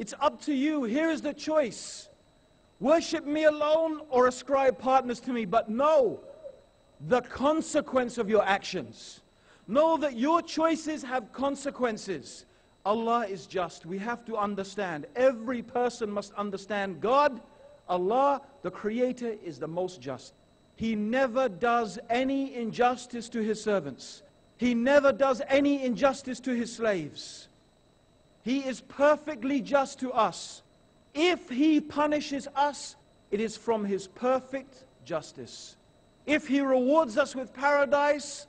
It's up to you. Here is the choice. Worship me alone or ascribe partners to me. But know the consequence of your actions. Know that your choices have consequences. Allah is just. We have to understand. Every person must understand God, Allah, the Creator, is the most just. He never does any injustice to His servants. He never does any injustice to His slaves. He is perfectly just to us. If He punishes us, it is from His perfect justice. If He rewards us with paradise,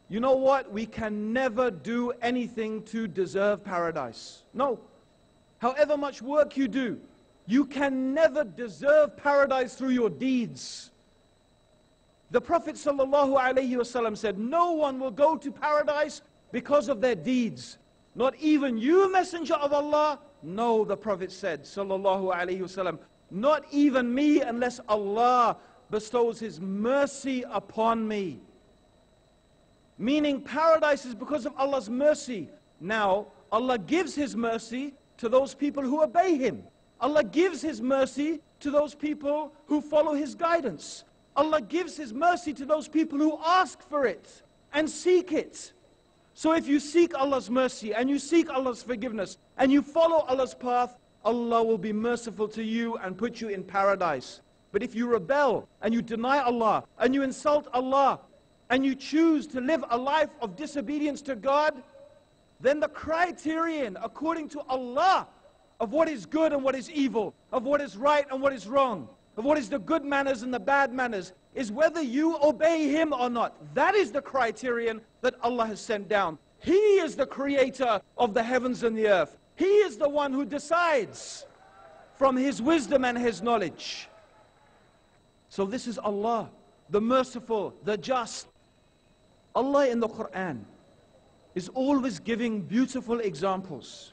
you know what? We can never do anything to deserve paradise. No. However much work you do, you can never deserve paradise through your deeds. The Prophet ﷺ said, no one will go to paradise because of their deeds. Not even you, Messenger of Allah. No, the Prophet said, ﷺ, not even me unless Allah bestows His mercy upon me. Meaning paradise is because of Allah's mercy. Now, Allah gives His mercy to those people who obey Him. Allah gives His mercy to those people who follow His guidance. Allah gives His mercy to those people who ask for it and seek it. So if you seek Allah's mercy and you seek Allah's forgiveness and you follow Allah's path, Allah will be merciful to you and put you in paradise. But if you rebel and you deny Allah and you insult Allah and you choose to live a life of disobedience to God, then the criterion according to Allah of what is good and what is evil, of what is right and what is wrong, of what is the good manners and the bad manners, is whether you obey Him or not. That is the criterion that Allah has sent down. He is the creator of the heavens and the earth. He is the one who decides from His wisdom and His knowledge. So this is Allah, the merciful, the just. Allah in the Quran is always giving beautiful examples.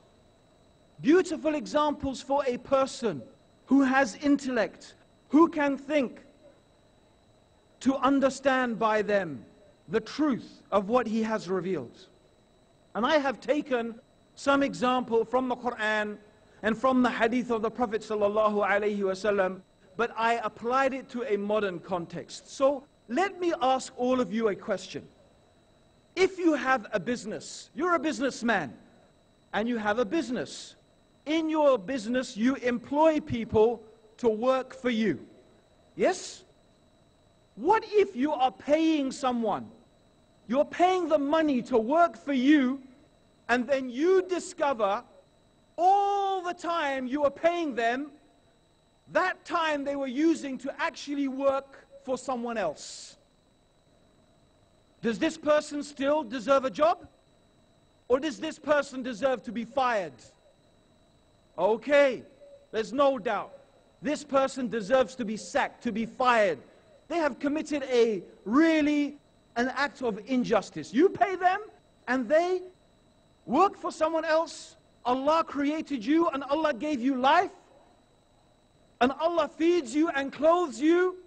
Beautiful examples for a person who has intellect, who can think, to understand by them the truth of what He has revealed. And I have taken some example from the Quran and from the hadith of the Prophet ﷺ, but I applied it to a modern context. So let me ask all of you a question. If you have a business, you're a businessman, and you have a business. In your business, you employ people to work for you. Yes? What if you are paying someone? You're paying them money to work for you, and then you discover all the time you are paying them, that time they were using to actually work for someone else. Does this person still deserve a job? Or does this person deserve to be fired? Okay, there's no doubt. This person deserves to be sacked, to be fired. They have committed an act of injustice. You pay them and they work for someone else. Allah created you and Allah gave you life. And Allah feeds you and clothes you.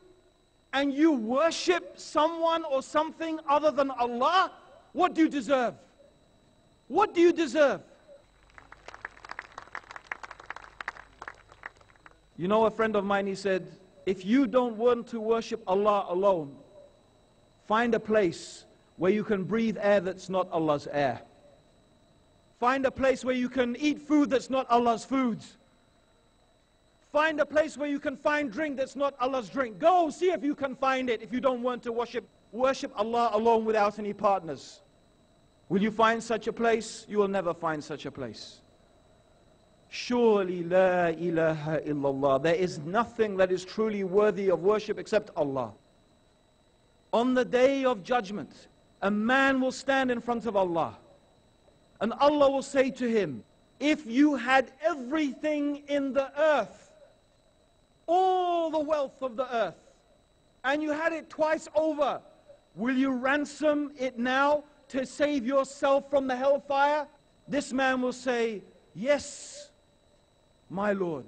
And you worship someone or something other than Allah. What do you deserve? What do you deserve? You know, a friend of mine, he said, if you don't want to worship Allah alone, find a place where you can breathe air that's not Allah's air. Find a place where you can eat food that's not Allah's food. Find a place where you can find drink that's not Allah's drink. Go see if you can find it if you don't want to worship Allah alone without any partners. Will you find such a place? You will never find such a place. Surely la ilaha illallah. There is nothing that is truly worthy of worship except Allah. On the day of judgment, a man will stand in front of Allah. And Allah will say to him, if you had everything in the earth, all the wealth of the earth, and you had it twice over, will you ransom it now to save yourself from the hellfire? This man will say, yes, my Lord.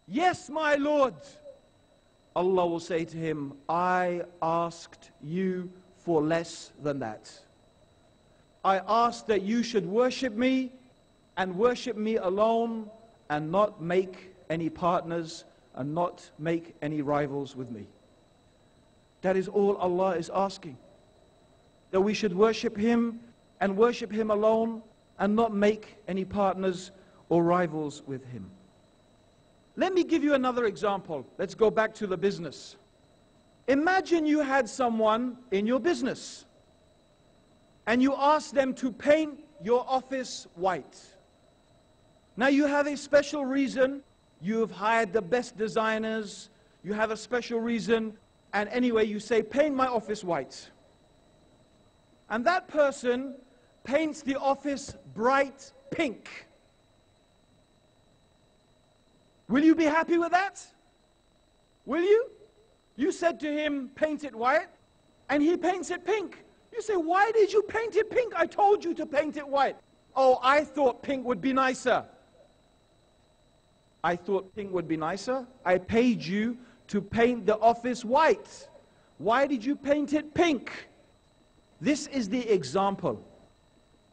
Yes, my Lord. Allah will say to him, I asked you for less than that. I asked that you should worship me and worship me alone, and not make any partners and not make any rivals with me. That is all Allah is asking. That we should worship Him and worship Him alone and not make any partners or rivals with Him. Let me give you another example. Let's go back to the business. Imagine you had someone in your business and you asked them to paint your office white. Now you have a special reason. You have hired the best designers. You have a special reason. And anyway, you say, paint my office white. And that person paints the office bright pink. Will you be happy with that? Will you? You said to him, paint it white, and he paints it pink. You say, why did you paint it pink? I told you to paint it white. Oh, I thought pink would be nicer. I thought pink would be nicer. I paid you to paint the office white. Why did you paint it pink? This is the example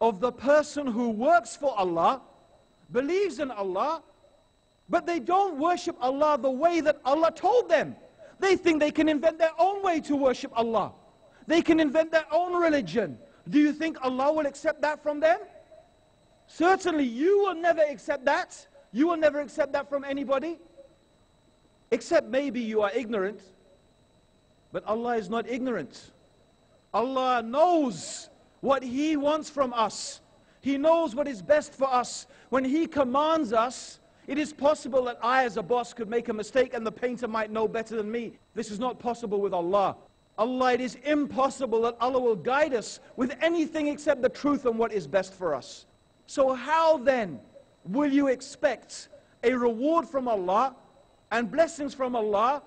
of the person who works for Allah, believes in Allah, but they don't worship Allah the way that Allah told them. They think they can invent their own way to worship Allah. They can invent their own religion. Do you think Allah will accept that from them? Certainly you will never accept that. You will never accept that from anybody. Except maybe you are ignorant. But Allah is not ignorant. Allah knows what He wants from us. He knows what is best for us. When He commands us, it is possible that I as a boss could make a mistake and the painter might know better than me. This is not possible with Allah. Allah, it is impossible that Allah will guide us with anything except the truth and what is best for us. So how then will you expect a reward from Allah and blessings from Allah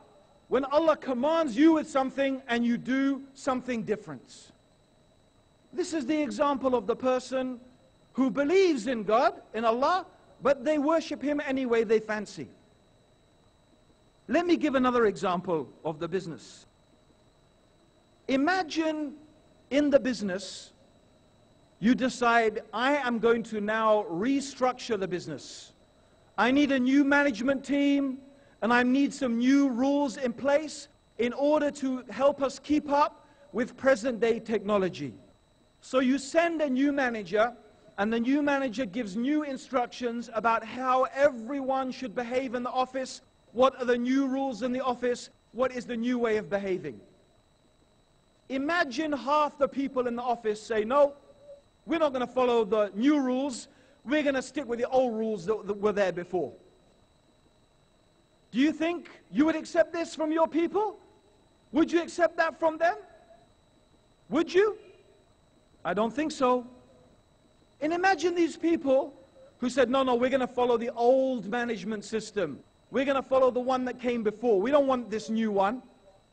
when Allah commands you with something and you do something different? This is the example of the person who believes in God, in Allah, but they worship Him any way they fancy. Let me give another example of the business. Imagine in the business, you decide, I am going to now restructure the business. I need a new management team, and I need some new rules in place in order to help us keep up with present-day technology. So you send a new manager, and the new manager gives new instructions about how everyone should behave in the office, what are the new rules in the office, what is the new way of behaving. Imagine half the people in the office say, no, we're not going to follow the new rules, we're going to stick with the old rules that were there before. Do you think you would accept this from your people? Would you accept that from them? Would you? I don't think so. And imagine these people who said, no, we're going to follow the old management system. We're going to follow the one that came before. We don't want this new one.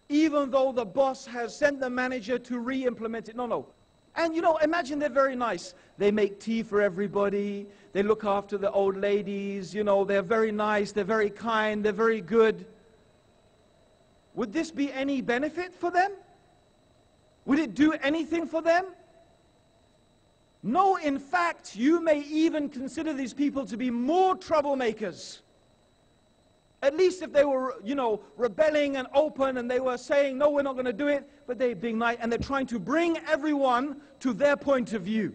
Even though the boss has sent the manager to re-implement it. No. And imagine they're very nice. They make tea for everybody. They look after the old ladies. They're very nice. They're very kind. They're very good. Would this be any benefit for them? Would it do anything for them? No, in fact, you may even consider these people to be more troublemakers. At least if they were, rebelling and open and they were saying, no, we're not going to do it, but they're being nice and they're trying to bring everyone to their point of view.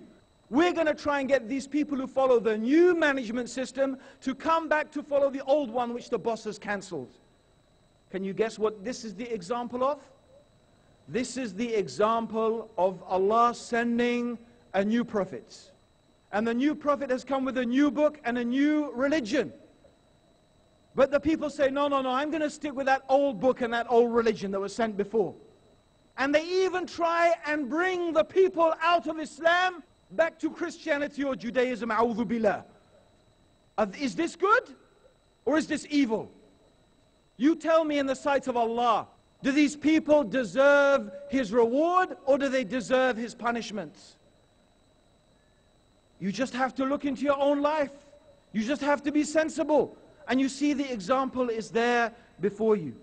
We're going to try and get these people who follow the new management system to come back to follow the old one which the boss has cancelled. Can you guess what this is the example of? This is the example of Allah sending a new prophet. And the new prophet has come with a new book and a new religion. But the people say, no, I'm going to stick with that old book and that old religion that was sent before. And they even try and bring the people out of Islam back to Christianity or Judaism, a'udhu billah. Is this good or is this evil? You tell me in the sight of Allah, do these people deserve His reward or do they deserve His punishment? You just have to look into your own life. You just have to be sensible. And you see the example is there before you.